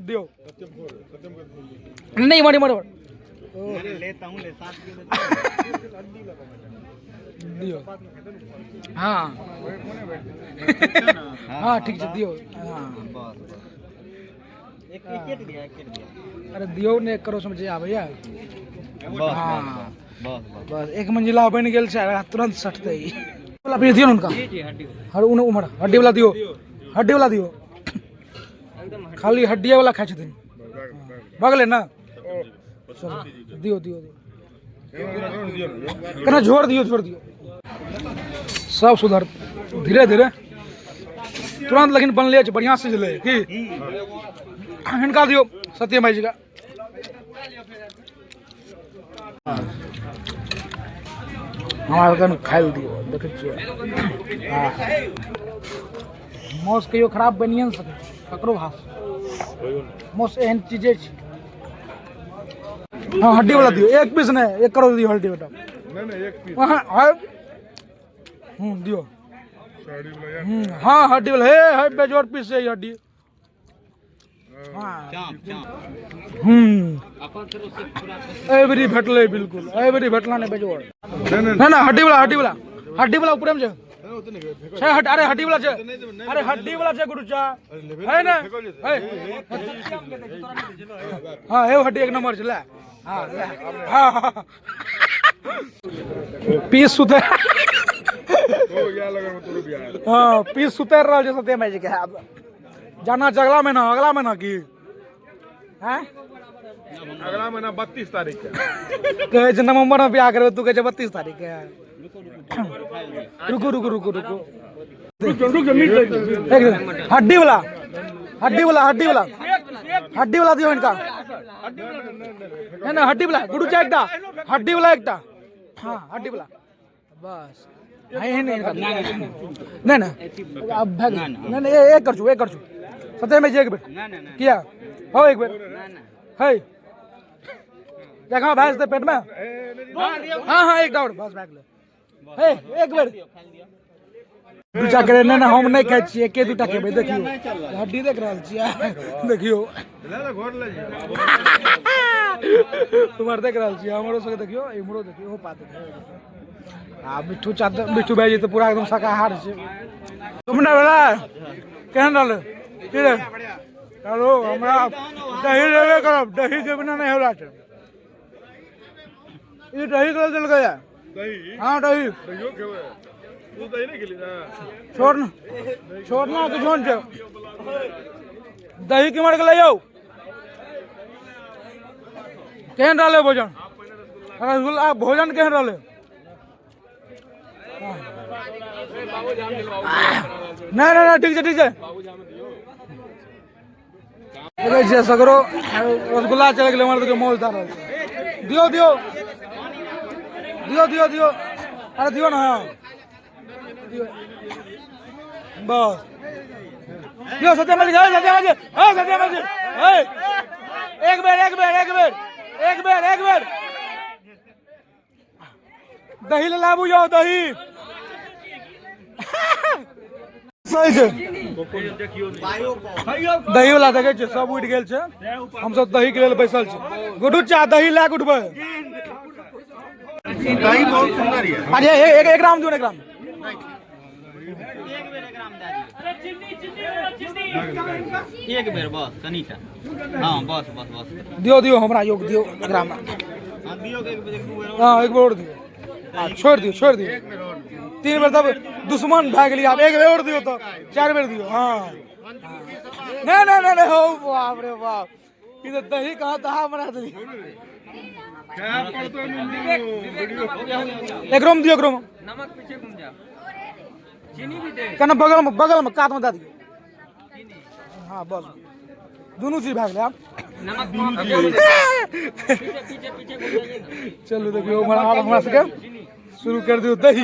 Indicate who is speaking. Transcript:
Speaker 1: दियो नहीं मड़ी मड़ी
Speaker 2: लेता हूँ
Speaker 1: दियो हाँ हाँ ठीक है दियो हाँ अरे दियो ने करो समझे आ भैया हाँ बस एक मंजिला बन गेल छै तुरंत सटते ही वाला पे दियो उनका हर उन उमर हड्डी वाला दियो खाली हड्डी वाला खाइ छथिन भगले ना चलो दियो केना छोड़ दियो सब सुधर धीरे धीरे तुरंत लेकिन बनले छै बढ़िया से जले की हिनका दियो सत्य भाई जी का हमारा कन खाइल दियो देखे छियै मौस कहियो खराब बनिए न सके ककरो भास मौस एहन चीजे छै हाँ हड्डी वाला दियो एक पीस नहीं 1 करोड़ दियो हड्डी वाला नहीं एक पीस दियो हाँ हड्डी वाला है बेजोड़ पीस है हड्डी एवरी भेटले बिल्कुल एवरी भेटला ने बेजोड़ ना हड्डी वाला ऊपर में छै अरे हड्डी वाला छै अरे हड्डी वाला छै गुरुचा है ना हां ए हड्डी एक नंबर छै ले हां हां पीस सुते हां पीस सुते रहल छै सत्य भाई जी के जाना छै अगला महीना की हैं
Speaker 3: अगला महीना 32 तारीख के
Speaker 1: कहे छै नवंबर में ब्याह करबे तू कहे छै 32 तारीख के रुको हड्डी वाला दियो इनका ना हड्डी वाला गुरु चाय एकटा हड्डी वाला एकटा हाँ हड्डी वाला बस नहीं अब भाग नहीं एक कर छू सत्य में एक बेर किया हो एक बेर है देखा भैंस पेट में हाँ एक डाउट बस भाग ले एक बेर दूटा करे ना हम नहीं खाई छी एके दूटा खेबे देखियो हड्डी देख रहल छी देखियो तुम्हार देख रहल छी हमरो सब देखियो इमरो देखियो हो पाते आ मिठू भाई जी तो पूरा एकदम शाकाहार छै तुमने वाला केहन रहल की रे चलो हमरा दही लेबे करब दही के बिना नहीं होला छै ई दही कर देल गया
Speaker 3: दही
Speaker 1: हां दही
Speaker 3: दहियो खेबे तू दही नहीं खेली ना
Speaker 1: छोड़ना के जोन छै दही के मार के ले जाओ केहन रहले भोजन रसगुल्ला भोजन केहन रहले नहीं ठीक है देखे छियै सगरो रसगुल्ला चल गए हमारे तो मौज रहल दियो अरे दियो ना बस दियो सत्य भाई एक बेर दही ले लाबू जाओ दही सही छै दही वाला देखे छै सब उठ गेल छै हम सब दही के लेल बैसल छी गुडू चा दही ला के उठबै
Speaker 3: दही बहुत सुंदर है
Speaker 1: अरे एक ग्राम दियो 1 ग्राम
Speaker 2: एक बेर बस कनीटा हां बस
Speaker 1: दियो हमरा योग दियो 1 ग्राम
Speaker 2: हां दियो एक बेर
Speaker 1: हां एक बेर और दियो छोड़ दियो 3 बेर तब दुश्मन भाग गेली आप 1 बेर और दियो तो 4 बेर दियो हां नहीं हो बाप रे बाप ई तो दही कहां तहा बना देली
Speaker 3: क्या पड़तो
Speaker 1: एक ग्राम दियो
Speaker 2: नमक पीछे घूम जा चीनी भी दे
Speaker 1: कना बगल में काट में दे दियो हां बस दोनों चीज भाग ले आप
Speaker 2: नमक पीछे घूम जाइए
Speaker 1: चलो देखियो हमरा सके शुरू कर दियो दही